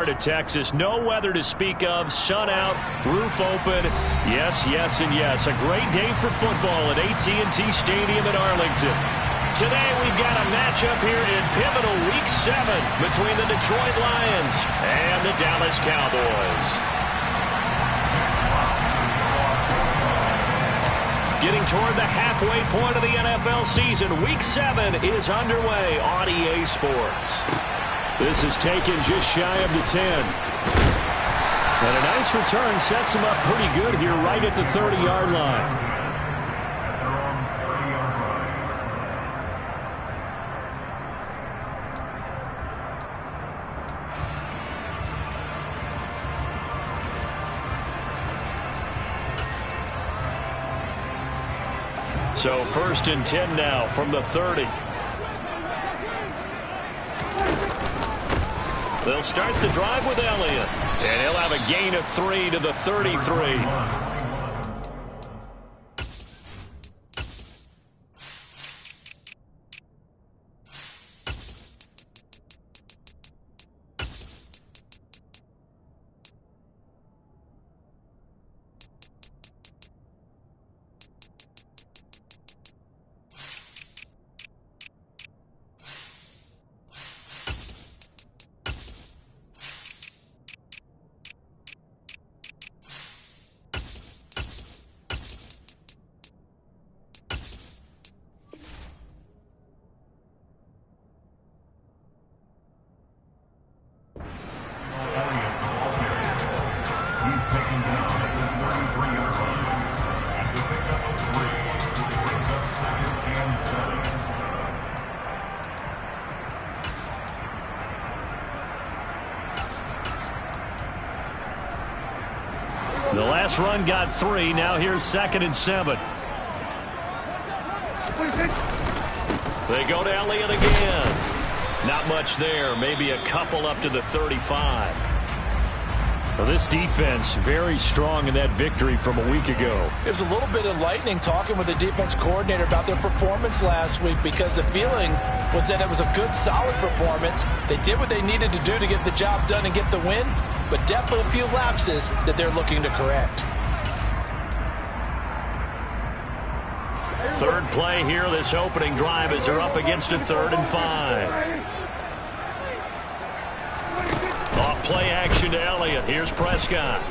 To Texas, no weather to speak of, sun out, roof open, yes, yes, and yes. A great day for football at AT&T Stadium in Arlington. Today we've got a matchup here in pivotal Week 7 between the Detroit Lions and the Dallas Cowboys. Getting toward the halfway point of the NFL season, Week 7 is underway on EA Sports. This is taken just shy of the 10. And a nice return sets him up pretty good here right at the 30-yard line. So 1st and 10 now from the 30. They'll start the drive with Elliott. And he'll have a gain of 3 to the 33. The last run got 3. Now here's 2nd and 7. They go to Elliott again. Not much there. Maybe a couple up to the 35. Well, this defense very strong in that victory from a week ago. It was a little bit enlightening talking with the defense coordinator about their performance last week, because the feeling was that it was a good, solid performance. They did what they needed to do to get the job done and get the win, but definitely a few lapses that they're looking to correct. Third play here, this opening drive, as they're up against a 3rd and 5. Off play action to Elliott. Here's Prescott.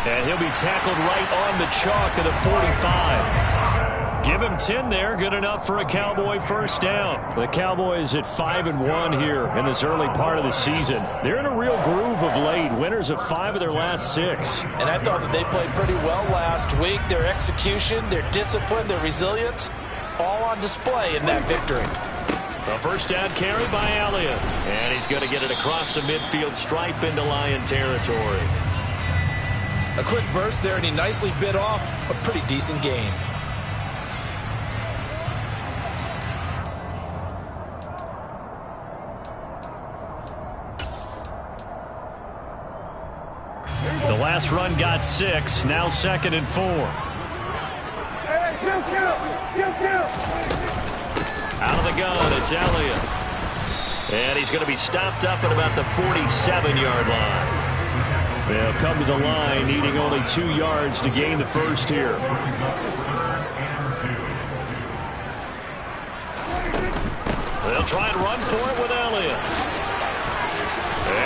And he'll be tackled right on the chalk of the 45. Give him 10 there. Good enough for a Cowboy first down. The Cowboys at 5-1 here in this early part of the season. They're in a real groove of late. Winners of 5 of their last 6. And I thought that they played pretty well last week. Their execution, their discipline, their resilience, all on display in that victory. A first down carry by Elliott. And he's going to get it across the midfield stripe into Lion territory. A quick burst there, and he nicely bit off a pretty decent gain. The last run got 6. Now 2nd and 4. Out of the gun, it's Elliott. And he's going to be stopped up at about the 47-yard line. They'll come to the line, needing only 2 yards to gain the first here. They'll try and run for it with Elliott.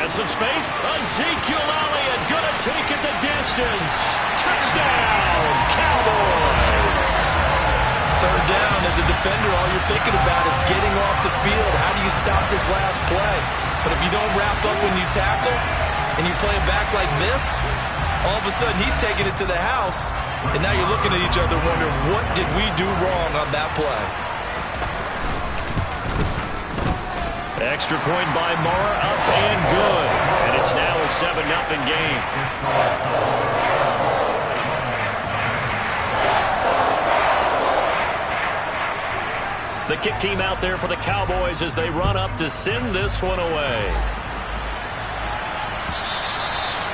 And some space. Ezekiel Elliott going to take it the distance. Touchdown, Cowboys. Third down, as a defender, all you're thinking about is getting off the field. How do you stop this last play? But if you don't wrap up when you tackle and you play it back like this, all of a sudden he's taking it to the house, and now you're looking at each other wondering, what did we do wrong on that play? Extra point by Mara, up and good. And it's now a 7-0 game. The kick team out there for the Cowboys as they run up to send this one away.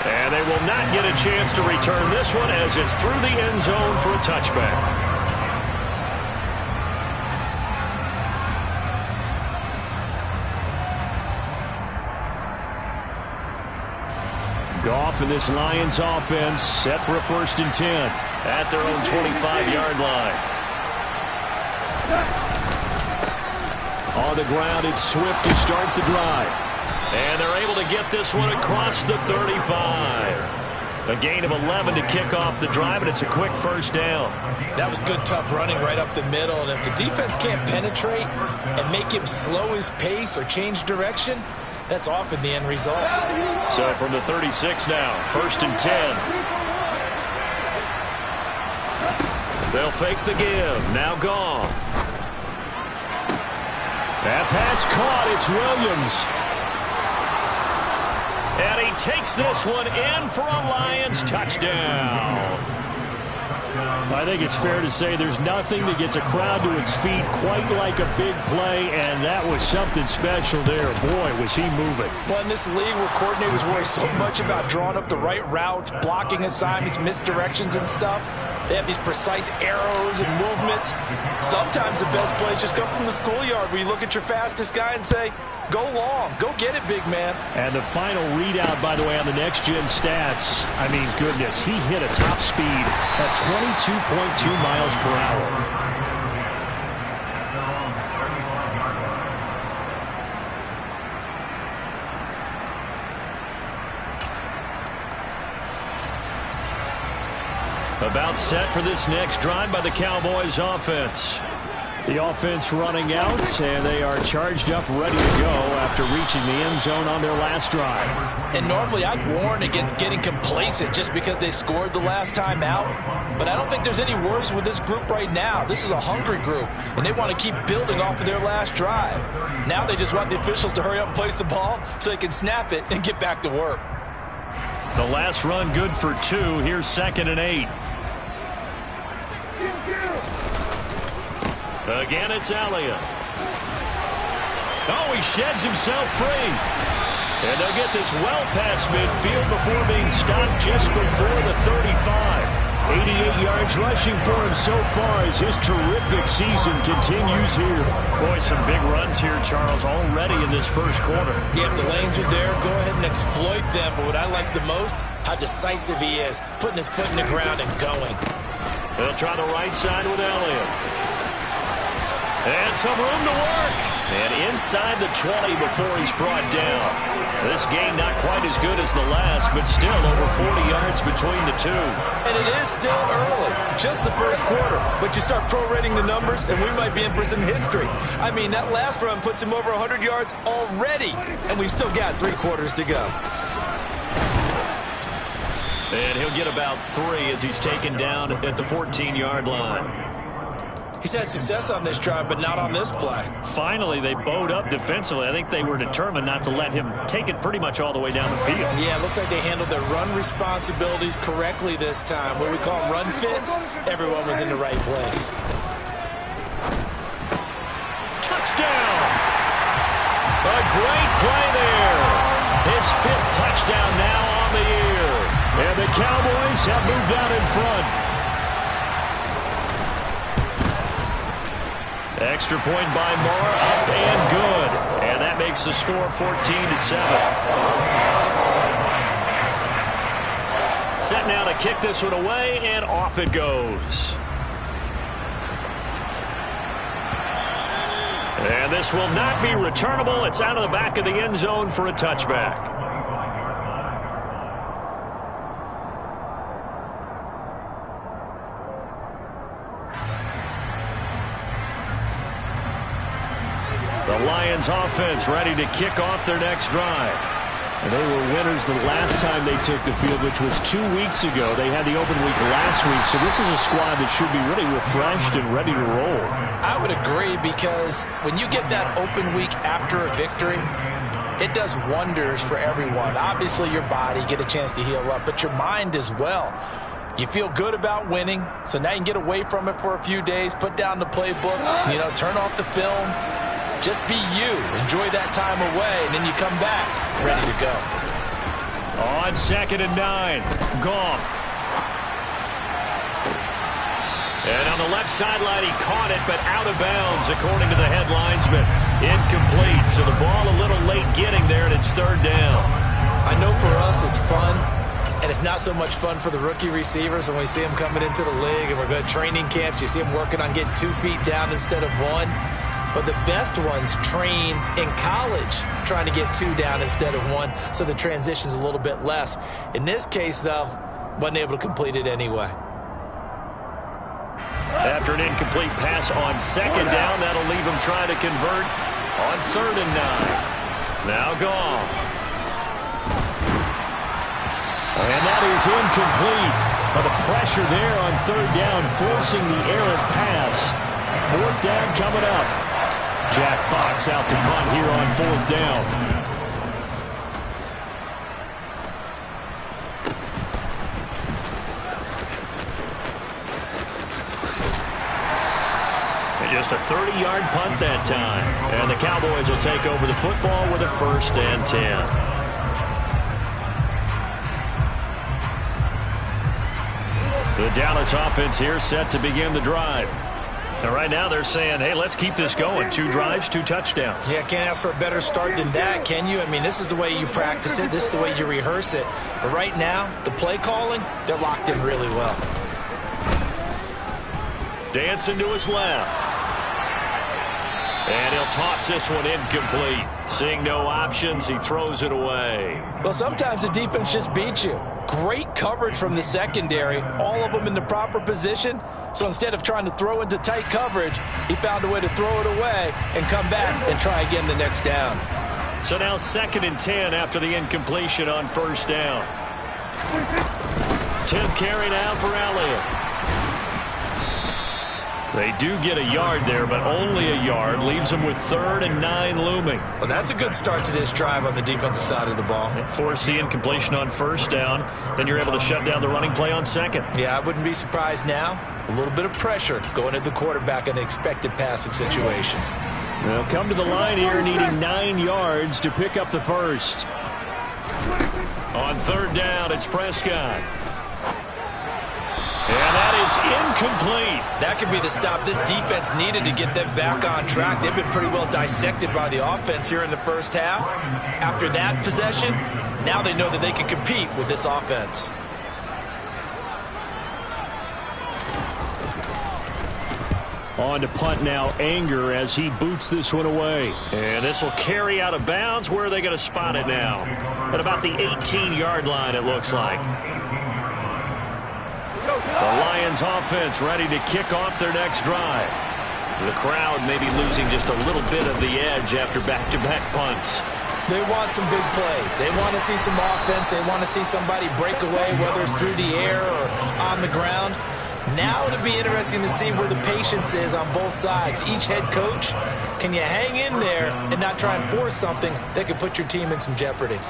And they will not get a chance to return this one as it's through the end zone for a touchback. Goff and this Lions offense set for a 1st and 10 at their own 25-yard line. On the ground, it's Swift to start the drive. And they're able to get this one across the 35. A gain of 11 to kick off the drive, and it's a quick 1st down. That was good, tough running right up the middle. And if the defense can't penetrate and make him slow his pace or change direction, that's often the end result. So from the 36 now, 1st and 10. They'll fake the give. Now Goff. That pass caught. It's Williams. And he takes this one in for a Lions touchdown. I think it's fair to say there's nothing that gets a crowd to its feet quite like a big play, and that was something special there. Boy, was he moving. Well, in this league where coordinators worry so much about drawing up the right routes, blocking assignments, misdirections and stuff, they have these precise arrows and movements. Sometimes the best plays just come from the schoolyard where you look at your fastest guy and say, go long, go get it, big man. And the final readout, by the way, on the next-gen stats, I mean, goodness, he hit a top speed at 22.2 miles per hour. About set for this next drive by the Cowboys offense. The offense running out, and they are charged up, ready to go after reaching the end zone on their last drive. And normally I'd warn against getting complacent just because they scored the last time out. But I don't think there's any worries with this group right now. This is a hungry group, and they want to keep building off of their last drive. Now they just want the officials to hurry up and place the ball so they can snap it and get back to work. The last run good for 2. Here's 2nd and 8. Again, it's Elliott. Oh, he sheds himself free. And they'll get this well past midfield before being stopped just before the 35. 88 yards rushing for him so far as his terrific season continues here. Boy, some big runs here, Charles, already in this first quarter. Yeah, if the lanes are there, go ahead and exploit them. But what I like the most, how decisive he is, putting his foot in the ground and going. They'll try the right side with Elliott. And some room to work. And inside the 20 before he's brought down. This game not quite as good as the last, but still over 40 yards between the two. And it is still early, just the first quarter. But you start prorating the numbers, and we might be in for some history. I mean, that last run puts him over 100 yards already. And we've still got 3 quarters to go. And he'll get about 3 as he's taken down at the 14-yard line. He's had success on this drive, but not on this play. Finally, they bowed up defensively. I think they were determined not to let him take it pretty much all the way down the field. Yeah, it looks like they handled their run responsibilities correctly this time. What we call them run fits, everyone was in the right place. Touchdown! A great play there. His 5th touchdown now on the year. And the Cowboys have moved out in front. Extra point by Moore, up and good. And that makes the score 14-7. Set now to kick this one away, and off it goes. And this will not be returnable. It's out of the back of the end zone for a touchback. The Lions offense ready to kick off their next drive. And they were winners the last time they took the field, which was 2 weeks ago. They had the open week last week, so this is a squad that should be really refreshed and ready to roll. I would agree, because when you get that open week after a victory, it does wonders for everyone. Obviously, your body, get a chance to heal up, but your mind as well. You feel good about winning, so now you can get away from it for a few days, put down the playbook, turn off the film. Just be you. Enjoy that time away, and then you come back ready to go. On 2nd and 9, Goff. And on the left sideline, he caught it, but out of bounds, according to the head linesman. Incomplete, so the ball a little late getting there, and it's 3rd down. I know for us it's fun And it's not so much fun for the rookie receivers when we see them coming into the league and we're going to training camps. You see them working on getting 2 feet down instead of 1. But the best ones train in college trying to get 2 down instead of 1, so the transition's a little bit less. In this case, though, wasn't able to complete it anyway. After an incomplete pass on second down, that'll leave him trying to convert on 3rd and 9. Now Goff. And that is incomplete. But the pressure there on 3rd down, forcing the errant pass. 4th down coming up. Jack Fox out to punt here on 4th down. Just a 30-yard punt that time. And the Cowboys will take over the football with a 1st and 10. The Dallas offense here set to begin the drive. And right now they're saying, hey, let's keep this going. 2 drives, 2 touchdowns. Yeah, can't ask for a better start than that, can you? I mean, this is the way you practice it. This is the way you rehearse it. But right now, the play calling, they're locked in really well. Dancing to his left. And he'll toss this one incomplete. Seeing no options, he throws it away. Well, sometimes the defense just beats you. Great coverage from the secondary, all of them in the proper position. So instead of trying to throw into tight coverage, he found a way to throw it away and come back and try again the next down. So now 2nd and 10 after the incompletion on 1st down. 10th carry now for Elliott. They do get a yard there, but only a yard. Leaves them with 3rd and 9 looming. Well, that's a good start to this drive on the defensive side of the ball. Force the incompletion on 1st down. Then you're able to shut down the running play on 2nd. Yeah, I wouldn't be surprised now. A little bit of pressure going at the quarterback in an expected passing situation. They'll come to the line here needing 9 yards to pick up the 1st. On 3rd down, it's Prescott. And that is incomplete. That could be the stop this defense needed to get them back on track. They've been pretty well dissected by the offense here in the first half. After that possession, now they know that they can compete with this offense. On to punt now, Anger, as he boots this one away. And this will carry out of bounds. Where are they going to spot it now? At about the 18-yard line, it looks like. The Lions offense ready to kick off their next drive. The crowd maybe losing just a little bit of the edge after back-to-back punts. They want some big plays. They want to see some offense. They want to see somebody break away, whether it's through the air or on the ground. Now it'll be interesting to see where the patience is on both sides. Each head coach, can you hang in there and not try and force something that could put your team in some jeopardy?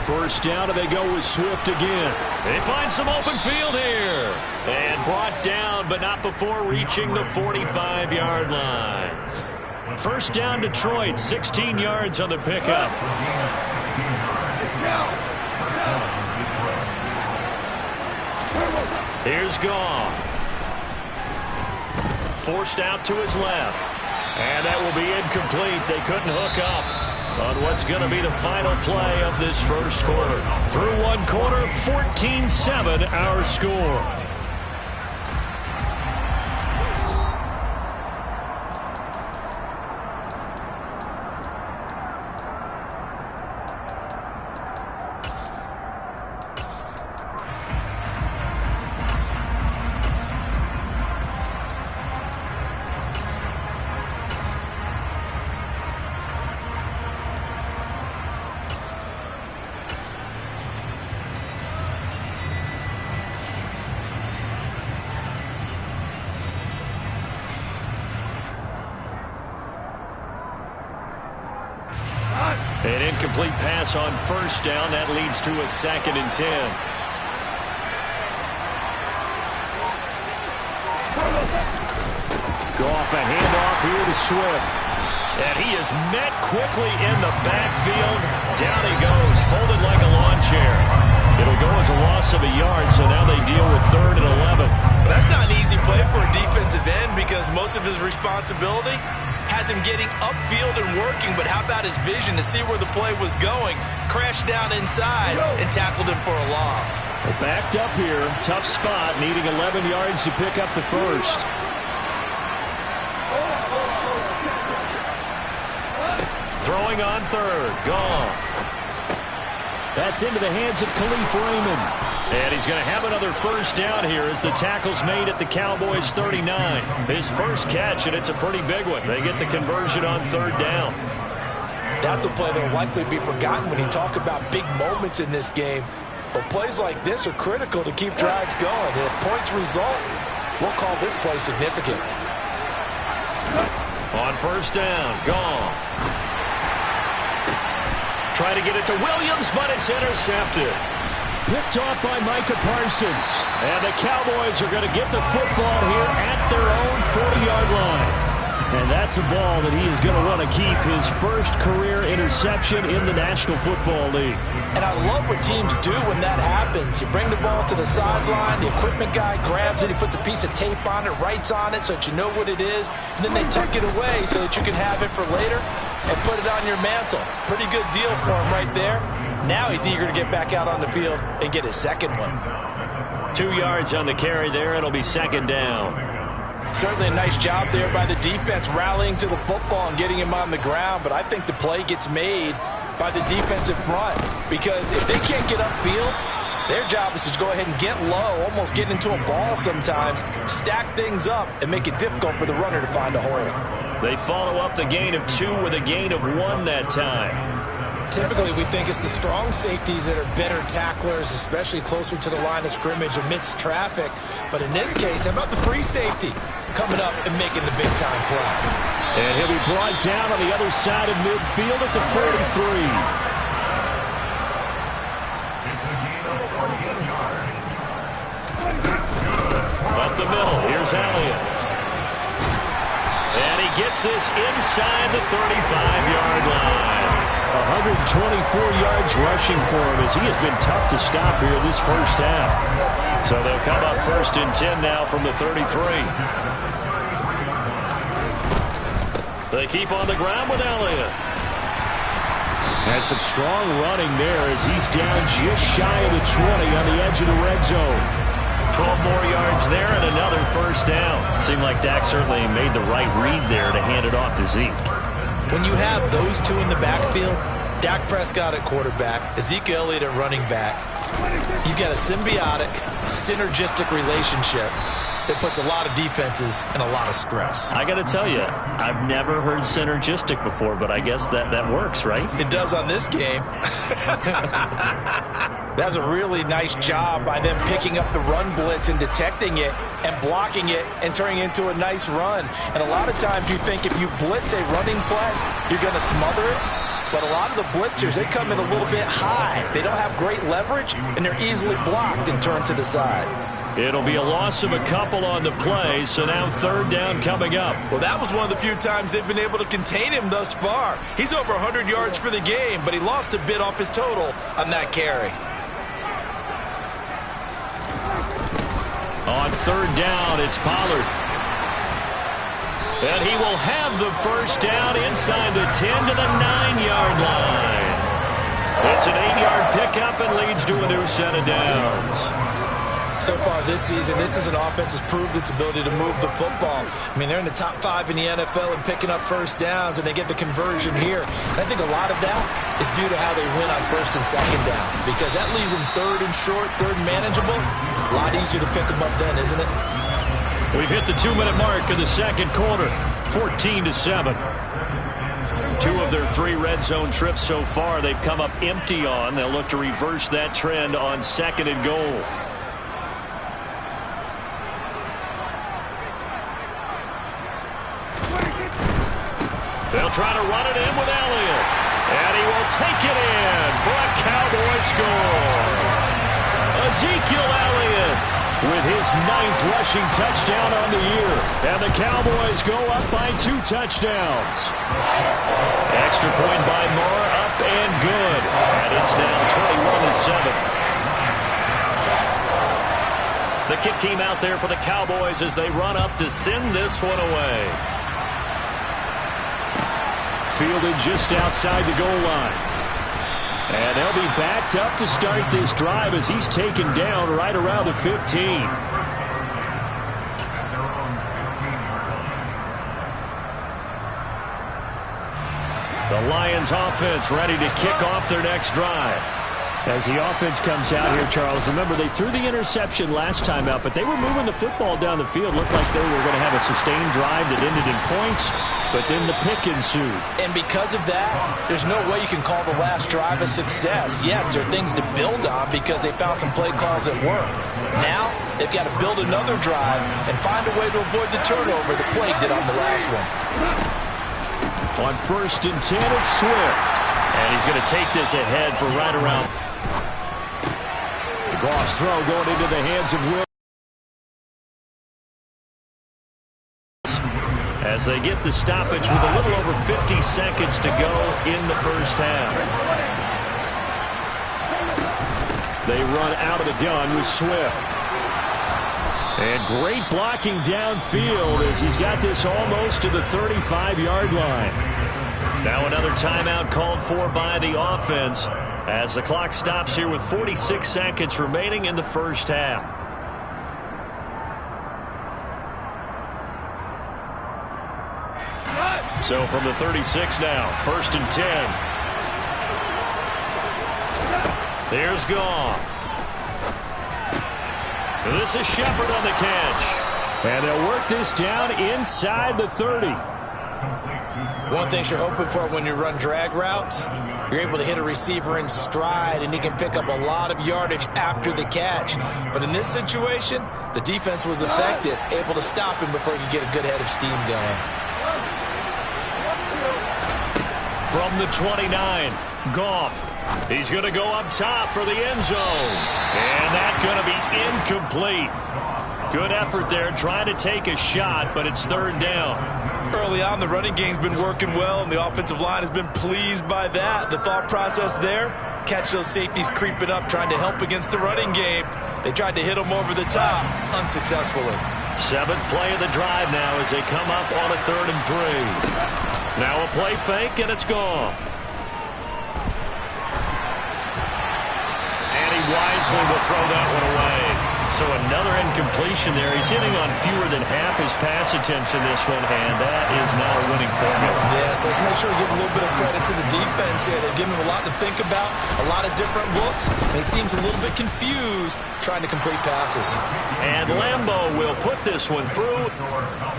First down, and they go with Swift again. They find some open field here. And brought down, but not before reaching the 45-yard line. First down, Detroit, 16 yards on the pickup. Here's Goff. Forced out to his left. And that will be incomplete. They couldn't hook up on what's going to be the final play of this first quarter. Through one quarter, 14-7 our score. An incomplete pass on first down. That leads to a 2nd and 10. Goff, a handoff here to Swift. And he is met quickly in the backfield. Down he goes, folded like a lawn chair. It'll go as a loss of a yard, so now they deal with 3rd and 11. Well, that's not an easy play for a defensive end because most of his responsibility has him getting upfield and working, but how about his vision to see where the play was going, crashed down inside, and tackled him for a loss. Well, backed up here, tough spot, needing 11 yards to pick up the first. Throwing on third, Goff. That's into the hands of Khalif Raymond. And he's going to have another first down here as the tackle's made at the Cowboys' 39. His first catch, and it's a pretty big one. They get the conversion on third down. That's a play that will likely be forgotten when you talk about big moments in this game. But plays like this are critical to keep drives going. And if points result, we'll call this play significant. On first down, Goff. Try to get it to Williams, but it's intercepted. Picked off by Micah Parsons. And the Cowboys are going to get the football here at their own 40-yard line. And that's a ball that he is going to want to keep, his first career interception in the National Football League. And I love what teams do when that happens. You bring the ball to the sideline, the equipment guy grabs it, he puts a piece of tape on it, writes on it so that you know what it is, and then they tuck it away so that you can have it for later and put it on your mantle. Pretty good deal for him right there. Now he's eager to get back out on the field and get his second one. 2 yards on the carry there. It'll be second down. Certainly a nice job there by the defense rallying to the football and getting him on the ground, but I think the play gets made by the defensive front because if they can't get upfield, their job is to go ahead and get low, almost get into a ball sometimes, stack things up, and make it difficult for the runner to find a hole. They follow up the gain of 2 with a gain of 1 that time. Typically, we think it's the strong safeties that are better tacklers, especially closer to the line of scrimmage amidst traffic. But in this case, how about the free safety coming up and making the big-time play? And he'll be brought down on the other side of midfield at the 43. Up the middle, here's Elliott. And he gets this inside the 35-yard line. 124 yards rushing for him as he has been tough to stop here this first half. So they'll come up first and 10 now from the 33. They keep on the ground with Elliott. Has some strong running there as he's down just shy of the 20 on the edge of the red zone. 12 more yards there and another first down. Seemed like Dak certainly made the right read there to hand it off to Zeke. When you have those two in the backfield, Dak Prescott at quarterback, Ezekiel Elliott at running back, you've got a symbiotic, synergistic relationship that puts a lot of defenses in a lot of stress. I got to tell you, I've never heard synergistic before, but I guess that works, right? It does on this game. That's a really nice job by them picking up the run blitz and detecting it and blocking it and turning it into a nice run. And a lot of times you think if you blitz a running play, you're going to smother it. But a lot of the blitzers, they come in a little bit high. They don't have great leverage, and they're easily blocked and turned to the side. It'll be a loss of a couple on the play, so now third down coming up. Well, that was one of the few times they've been able to contain him thus far. He's over 100 yards for the game, but he lost a bit off his total on that carry. On third down, it's Pollard. And he will have the first down inside the 10 to the 9-yard line. It's an 8-yard pickup and leads to a new set of downs. So far this season, this is an offense that's proved its ability to move the football. I mean, they're in the top 5 in the NFL and picking up first downs, and they get the conversion here. And I think a lot of that is due to how they win on first and second down, because that leaves them third and short, third and manageable. A lot easier to pick them up then, isn't it? We've hit the 2-minute mark of the second quarter, 14-7. 2 of their 3 red zone trips so far, they've come up empty on. They'll look to reverse that trend on second and goal. They'll try to run it in with Elliott. And he will take it in for a Cowboy score. Ezekiel Elliott with his 9th rushing touchdown on the year. And the Cowboys go up by 2 touchdowns. Extra point by Moore, up and good. And it's now 21-7. The kick team out there for the Cowboys as they run up to send this one away. Fielded just outside the goal line. And they'll be backed up to start this drive as he's taken down right around the 15. The Lions offense ready to kick off their next drive. As the offense comes out here, Charles, remember they threw the interception last time out, but they were moving the football down the field. Looked like they were going to have a sustained drive that ended in points, but then the pick ensued. And because of that, there's no way you can call the last drive a success. Yes, there are things to build on because they found some play calls that work. Now, they've got to build another drive and find a way to avoid the turnover that plagued it on the last one. On 1st and 10, it's Swift. And he's going to take this ahead for right around. The Goff's throw going into the hands of Will. As they get the stoppage with a little over 50 seconds to go in the first half. They run out of the gun with Swift. And great blocking downfield as he's got this almost to the 35-yard line. Now another timeout called for by the offense as the clock stops here with 46 seconds remaining in the first half. So from the 36 now, 1st and 10. There's Goff. This is Shepard on the catch. And they'll work this down inside the 30. One thing you're hoping for when you run drag routes, you're able to hit a receiver in stride and he can pick up a lot of yardage after the catch. But in this situation, the defense was effective, able to stop him before he could get a good head of steam going. From the 29, Goff. He's going to go up top for the end zone. And that's going to be incomplete. Good effort there trying to take a shot, but it's 3rd down. Early on, the running game's been working well, and the offensive line has been pleased by that. The thought process there, catch those safeties creeping up, trying to help against the running game. They tried to hit them over the top, unsuccessfully. 7th play of the drive now as they come up on a 3rd and 3. Now a play fake, and it's gone. And he wisely will throw that one away. So another incompletion there. He's hitting on fewer than half his pass attempts in this one, and that is not a winning formula. Yes, let's make sure we give a little bit of credit to the defense here. They've given him a lot to think about, a lot of different looks, and he seems a little bit confused trying to complete passes. And Lambeau will put this one through.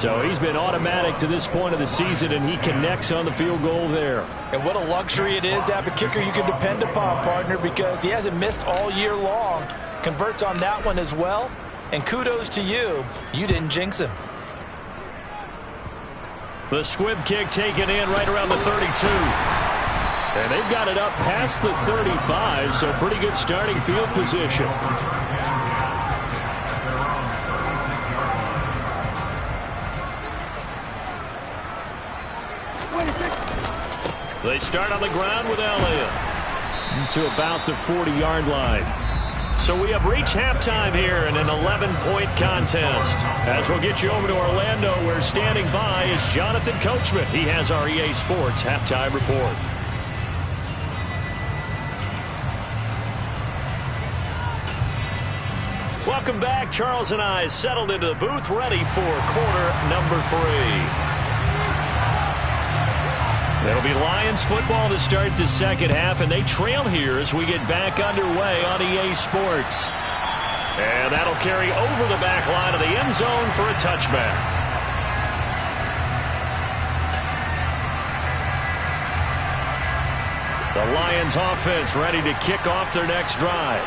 So he's been automatic to this point of the season, and he connects on the field goal there. And what a luxury it is to have a kicker you can depend upon, partner, because he hasn't missed all year long. Converts on that one as well, and kudos to you. You didn't jinx him. The squib kick taken in right around the 32. And they've got it up past the 35, so pretty good starting field position. They start on the ground with Elliott to about the 40-yard line. So we have reached halftime here in an 11-point contest. As we'll get you over to Orlando, where standing by is Jonathan Coachman. He has our EA Sports halftime report. Welcome back. Charles and I settled into the booth, ready for quarter number 3. It'll be Lions football to start the second half, and they trail here as we get back underway on EA Sports. And that'll carry over the back line of the end zone for a touchback. The Lions offense ready to kick off their next drive.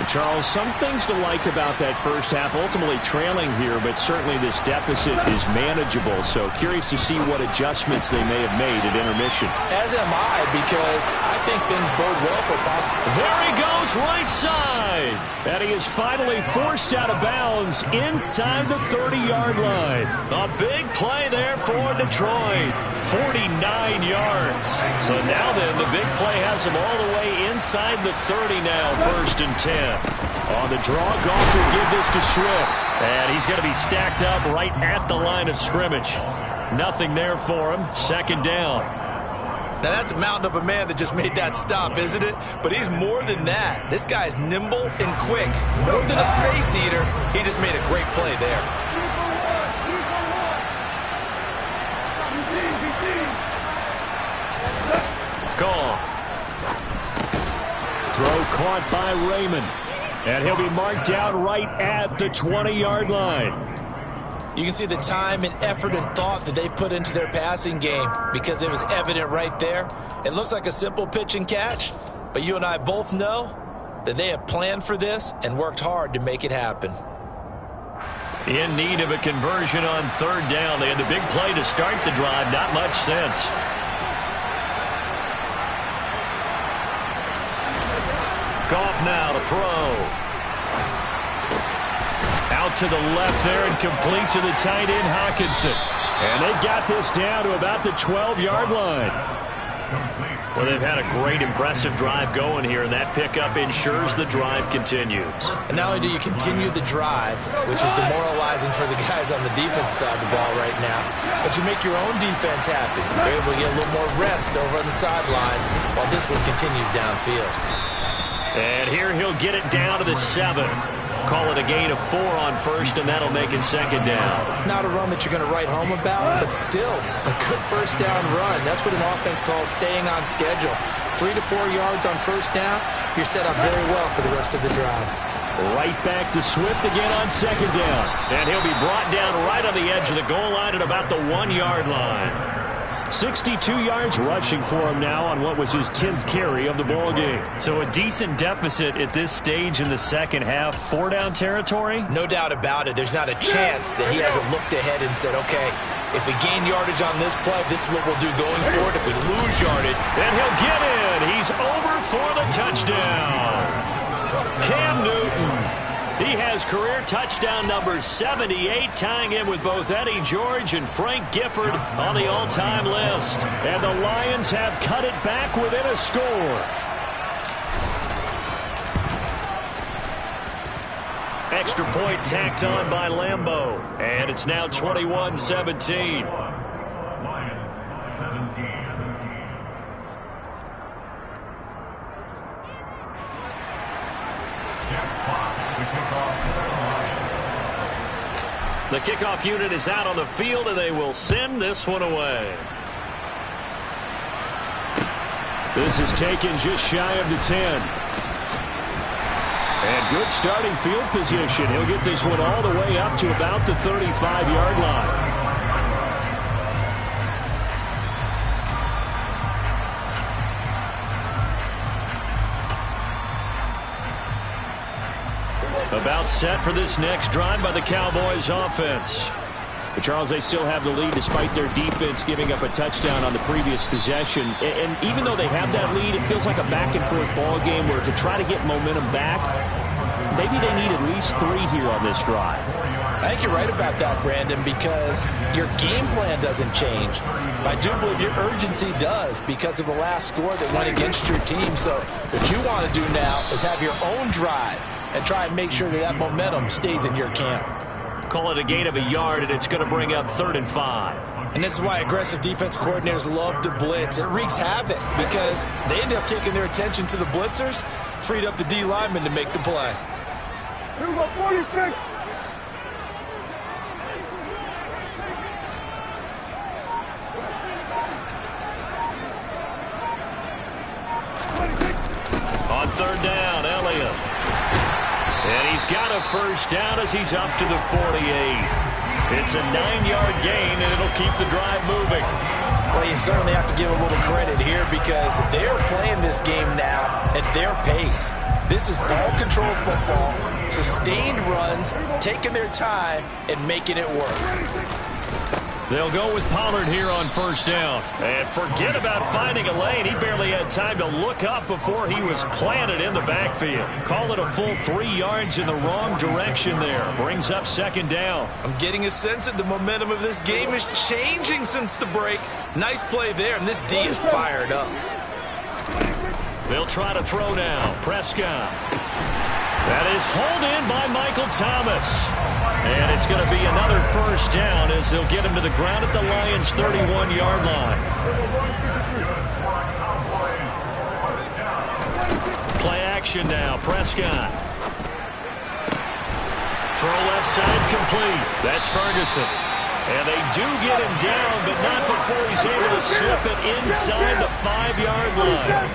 Charles, some things to like about that first half, ultimately trailing here, but certainly this deficit is manageable. So curious to see what adjustments they may have made at intermission. As am I, because I think things bode well for possible. There he goes, right side. And he is finally forced out of bounds inside the 30-yard line. A big play there for Detroit. 49 yards. So now then, the big play has him all the way inside the 30 now, 1st and 10. On the draw, Goff will give this to Swift. And he's going to be stacked up right at the line of scrimmage. Nothing there for him. Second down. Now, that's a mountain of a man that just made that stop, isn't it? But he's more than that. This guy's nimble and quick. More than a space eater, he just made a great play there. Gone. Throw caught by Raymond. And he'll be marked down right at the 20-yard line. You can see the time and effort and thought that they put into their passing game because it was evident right there. It looks like a simple pitch and catch, but you and I both know that they have planned for this and worked hard to make it happen. In need of a conversion on third down. They had the big play to start the drive. Not much sense. Goff now to throw. Out to the left there and complete to the tight end, Hawkinson. And they've got this down to about the 12-yard line. Well, they've had a great, impressive drive going here, and that pickup ensures the drive continues. And not only do you continue the drive, which is demoralizing for the guys on the defensive side of the ball right now, but you make your own defense happy. You're able to get a little more rest over on the sidelines while this one continues downfield. And here he'll get it down to the 7. Call it a gain of 4 on first, and that'll make it second down. Not a run that you're going to write home about, but still a good first down run. That's what an offense calls staying on schedule. 3 to 4 yards on first down, you're set up very well for the rest of the drive. Right back to Swift again on second down. And he'll be brought down right on the edge of the goal line at about the 1-yard line. 62 yards rushing for him now on what was his 10th carry of the ball game. So a decent deficit at this stage in the second half. 4-down territory? No doubt about it. There's not a chance that he hasn't looked ahead and said, okay, if we gain yardage on this play, this is what we'll do going forward. If we lose yardage, then he'll get in. He's over for the touchdown. Cam Newton. He has career touchdown number 78, tying him with both Eddie George and Frank Gifford on the all-time list. And the Lions have cut it back within a score. Extra point tacked on by Lambeau. And it's now 21-17. Lions 17. The kickoff unit is out on the field, and they will send this one away. This is taken just shy of the 10. And good starting field position. He'll get this one all the way up to about the 35-yard line. About set for this next drive by the Cowboys offense. But Charles, they still have the lead despite their defense giving up a touchdown on the previous possession. And even though they have that lead, it feels like a back-and-forth ball game where to try to get momentum back, maybe they need at least 3 here on this drive. I think you're right about that, Brandon, because your game plan doesn't change. I do believe your urgency does because of the last score that went against your team. So what you want to do now is have your own drive and try and make sure that that momentum stays in your camp. Call it a gain of a yard, and it's going to bring up 3rd and 5. And this is why aggressive defense coordinators love to blitz. It wreaks havoc because they end up taking their attention to the blitzers, freed up the D lineman to make the play. Here we go, 46. On 3rd down, Elliott. And he's got a first down as he's up to the 48. It's a 9-yard gain, and it'll keep the drive moving. Well, you certainly have to give a little credit here because they're playing this game now at their pace. This is ball-controlled football, sustained runs, taking their time, and making it work. They'll go with Pollard here on 1st down. And forget about finding a lane. He barely had time to look up before he was planted in the backfield. Call it a full 3 yards in the wrong direction there. Brings up 2nd down. I'm getting a sense that the momentum of this game is changing since the break. Nice play there, and this D is fired up. They'll try to throw now. Prescott. That is hauled in by Michael Thomas. And it's going to be another first down as they'll get him to the ground at the Lions' 31-yard line. Play action now. Prescott. Throw left side complete. That's Ferguson. And they do get him down, but not before he's able to slip it inside the 5-yard line.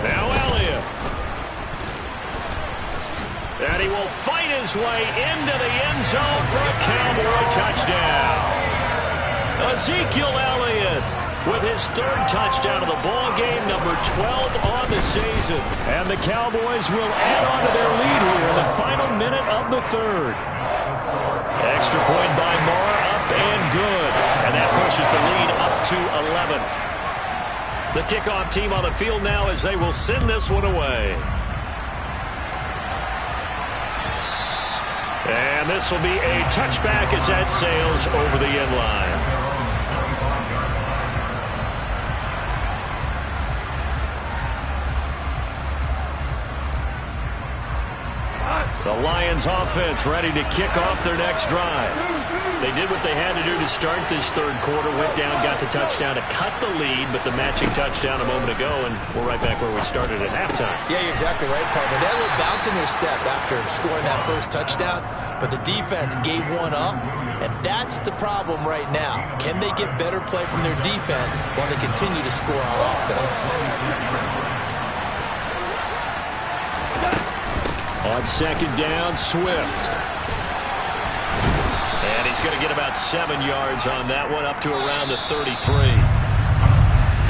Now Elliott. And he will fight his way into the end zone for a Cowboy touchdown. Ezekiel Elliott with his 3rd touchdown of the ball game, number 12 on the season. And the Cowboys will add on to their lead here in the final minute of the 3rd. Extra point by Moore, up and good. And that pushes the lead up to 11. The kickoff team on the field now as they will send this one away. And this will be a touchback as that sails over the end line. The Lions offense ready to kick off their next drive. They did what they had to do to start this 3rd quarter, went down, got the touchdown to cut the lead, but the matching touchdown a moment ago, and we're right back where we started at halftime. Yeah, you're exactly right, partner. They had a little bounce in their step after scoring that first touchdown, but the defense gave one up, and that's the problem right now. Can they get better play from their defense while they continue to score on offense? On 2nd down, Swift. And he's going to get about 7 yards on that one, up to around the 33.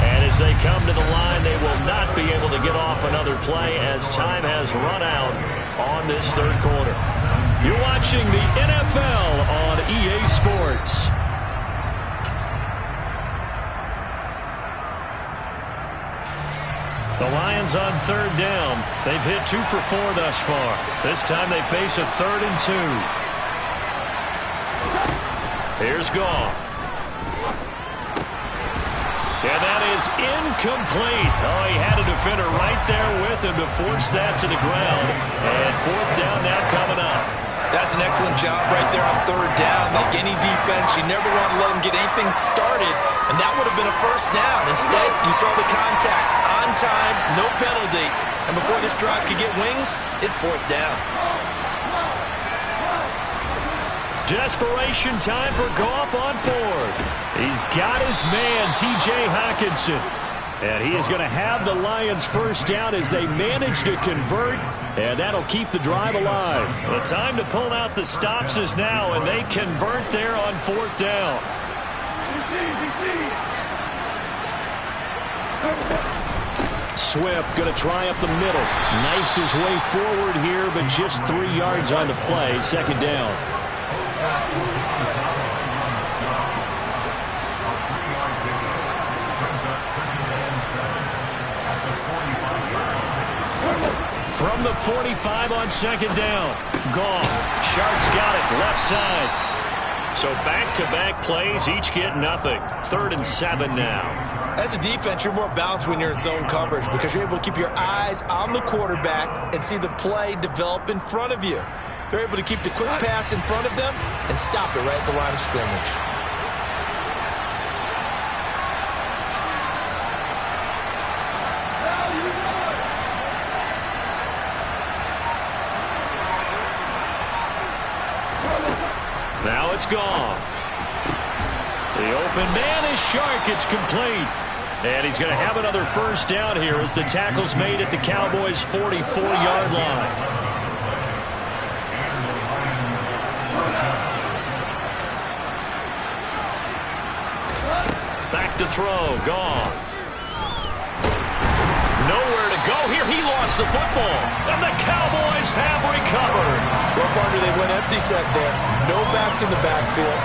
And as they come to the line, they will not be able to get off another play as time has run out on this 3rd quarter. You're watching the NFL on EA Sports. The Lions on 3rd down. They've hit 2 for 4 thus far. This time they face a 3rd and 2. Here's Goff. And that is incomplete. Oh, he had a defender right there with him to force that to the ground. And 4th down now coming up. That's an excellent job right there on 3rd down. Like any defense, you never want to let them get anything started, and that would have been a first down. Instead, you saw the contact on time, no penalty, and before this drive could get wings, it's 4th down. Desperation time for Goff on 4th. He's got his man, T.J. Hockenson. And he is going to have the Lions first down as they manage to convert, and that'll keep the drive alive. The time to pull out the stops is now, and they convert there on 4th down. Swift going to try up the middle. Knifes his way forward here, but just 3 yards on the play. 2nd down. From the 45 on 2nd down. Goff. Sharp's got it. Left side. So back-to-back plays, each get nothing. 3rd and 7 now. As a defense, you're more balanced when you're in zone coverage because you're able to keep your eyes on the quarterback and see the play develop in front of you. They're able to keep the quick pass in front of them and stop it right at the line of scrimmage. Now it's gone. The open man is Shark. It's complete. And he's going to have another first down here as the tackle's made at the Cowboys' 44-yard line. Back to throw. Goff. Nowhere to go here. He lost the football. And the Cowboys have recovered. Well, partner, they went empty set there. No backs in the backfield.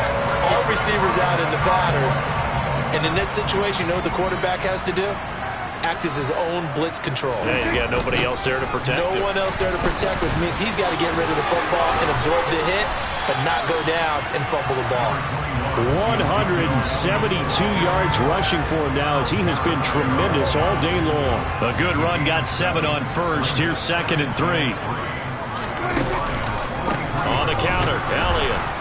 All receivers out in the pattern. And in this situation, you know what the quarterback has to do? Act as his own blitz control. Yeah, he's got nobody else there to protect him. No one else there to protect, which means he's got to get rid of the football and absorb the hit. but not go down and fumble the ball. 172 yards rushing for him now as he has been tremendous all day long. A good run, got 7 on first. Here's 2nd and 3. On the counter, Elliott.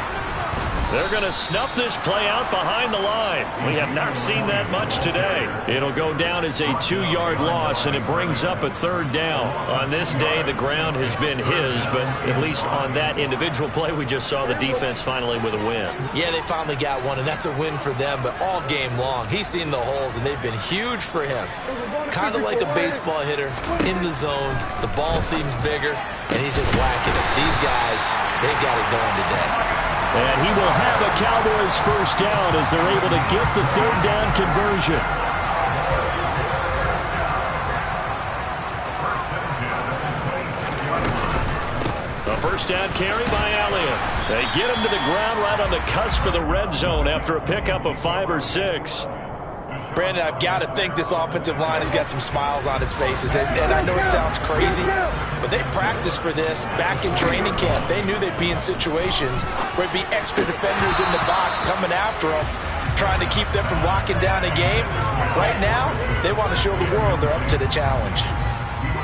They're going to snuff this play out behind the line. We have not seen that much today. It'll go down as a 2-yard loss, and it brings up a 3rd down. On this day, the ground has been his, but at least on that individual play, we just saw the defense finally with a win. Yeah, they finally got one, and that's a win for them, but all game long, he's seen the holes, and they've been huge for him. Kind of like a baseball hitter in the zone. The ball seems bigger, and he's just whacking it. These guys, they've got it going today. And he will have a Cowboys 1st down as they're able to get the 3rd down conversion. A 1st down carry by Elliott. They get him to the ground right on the cusp of the red zone after a pickup of 5 or 6. Brandon, I've got to think this offensive line has got some smiles on its faces. And I know it sounds crazy, but they practiced for this back in training camp. They knew they'd be in situations where there'd be extra defenders in the box coming after them, trying to keep them from locking down a game. Right now, they want to show the world they're up to the challenge.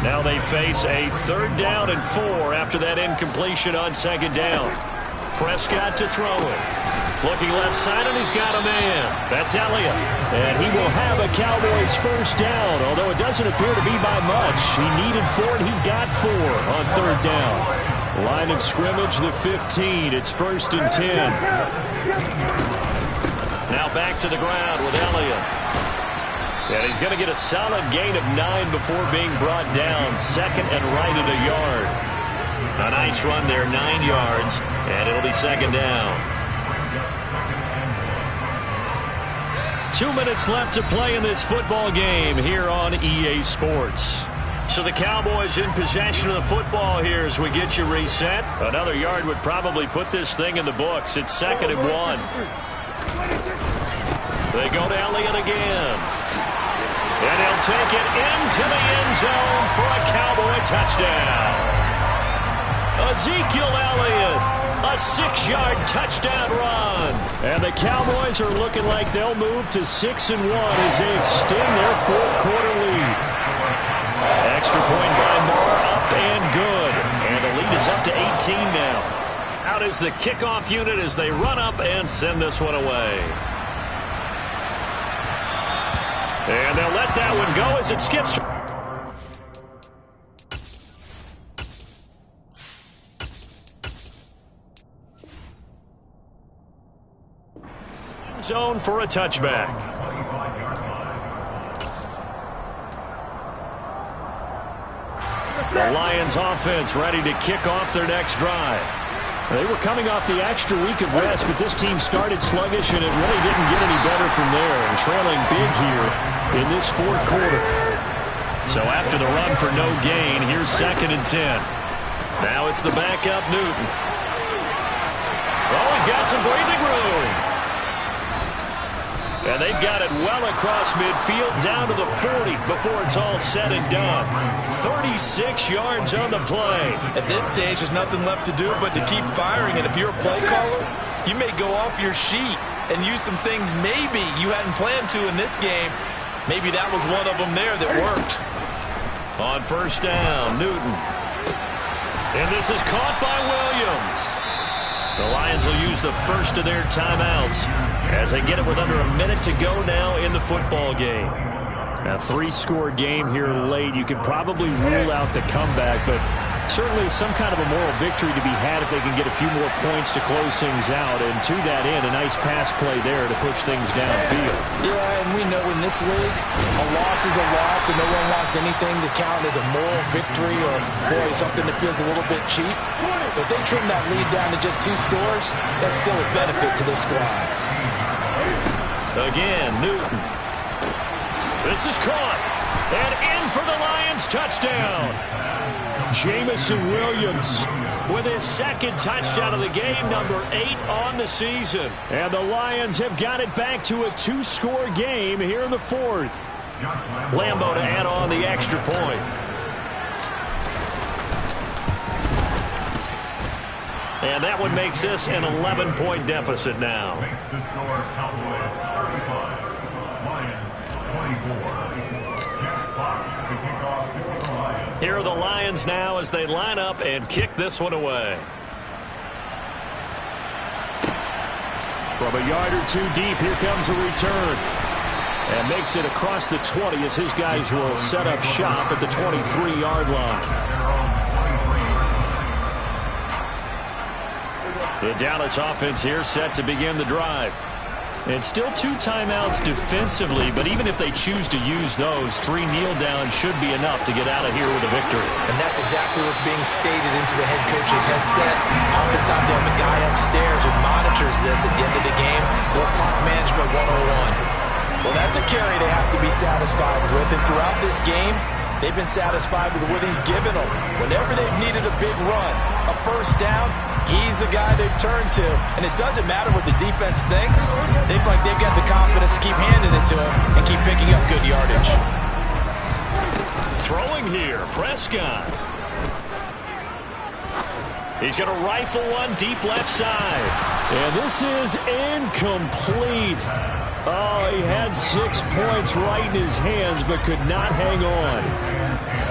Now they face a 3rd down and 4 after that incompletion on 2nd down. Prescott to throw it. Looking left side, and he's got a man. That's Elliott. And he will have a Cowboys 1st down, although it doesn't appear to be by much. He needed 4, and he got 4 on 3rd down. Line of scrimmage, the 15. It's 1st and 10. Now back to the ground with Elliott. And he's going to get a solid gain of 9 before being brought down. 2nd and right at a yard. A nice run there, 9 yards, and it'll be 2nd down. 2 minutes left to play in this football game here on EA Sports. So the Cowboys in possession of the football here as we get you reset. Another yard would probably put this thing in the books. It's 2nd and 1. They go to Elliott again. And he'll take it into the end zone for a Cowboy touchdown. Ezekiel Elliott. A 6-yard touchdown run. And the Cowboys are looking like they'll move to 6-1 as they extend their 4th quarter lead. Extra point by Moore, up and good. And the lead is up to 18 now. Out is the kickoff unit as they run up and send this one away. And they'll let that one go as it skips. Zone for a touchback. The Lions offense ready to kick off their next drive. They were coming off the extra week of rest, but this team started sluggish, and it really didn't get any better from there. And trailing big here in this 4th quarter. So after the run for no gain, here's 2nd and 10. Now it's the backup Newton. Oh, he's got some breathing room. And they've got it well across midfield down to the 40 before it's all said and done. 36 yards on the play. At this stage, there's nothing left to do but to keep firing. And if you're a play caller, you may go off your sheet and use some things maybe you hadn't planned to in this game. Maybe that was one of them there that worked. On 1st down, Newton. And this is caught by Williams. The Lions will use the first of their timeouts as they get it with under a minute to go now in the football game. A 3-score game here late. You could probably rule out the comeback, but certainly some kind of a moral victory to be had if they can get a few more points to close things out. And to that end, a nice pass play there to push things downfield. Yeah, and we know in this league, a loss is a loss, and no one wants anything to count as a moral victory or, boy, something that feels a little bit cheap. But if they trim that lead down to just 2 scores, that's still a benefit to this squad. Again, Newton. This is caught. And in for the Lions touchdown. Jamison Williams with his 2nd touchdown of the game, number 8 on the season. And the Lions have got it back to a 2-score game here in the 4th. Lambo to add on the extra point. And that one makes this an 11-point deficit now. Makes the score Cowboys 35, Lions 24. Jack Fox to kick off for the Lions. Here are the Lions now as they line up and kick this one away. From a yard or two deep, here comes a return. And makes it across the 20 as his guys will set up shop at the 23-yard line. The Dallas offense here set to begin the drive. And still 2 timeouts defensively, but even if they choose to use those, 3 kneel downs should be enough to get out of here with a victory. And that's exactly what's being stated into the head coach's headset. Oftentimes they have a guy upstairs who monitors this at the end of the game. Little clock management 101. Well, that's a carry they have to be satisfied with. And throughout this game, they've been satisfied with what he's given them. Whenever they've needed a big run, a first down, he's the guy they've turned to. And it doesn't matter what the defense thinks. They feel like they've got the confidence to keep handing it to him and keep picking up good yardage. Throwing here, Prescott. He's going to rifle one deep left side. And this is incomplete. Oh, he had 6 points right in his hands, but could not hang on.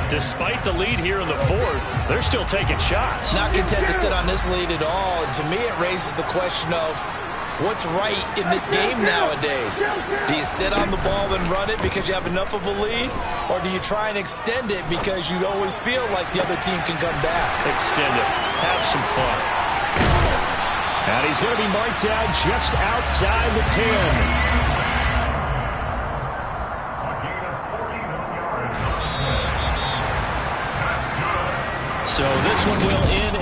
Despite the lead here in the 4th, they're still taking shots. Not content to sit on this lead at all. And to me, it raises the question of what's right in this game nowadays. Do you sit on the ball and run it because you have enough of a lead? Or do you try and extend it because you always feel like the other team can come back? Extend it. Have some fun. And he's going to be marked down just outside the 10. So this one will end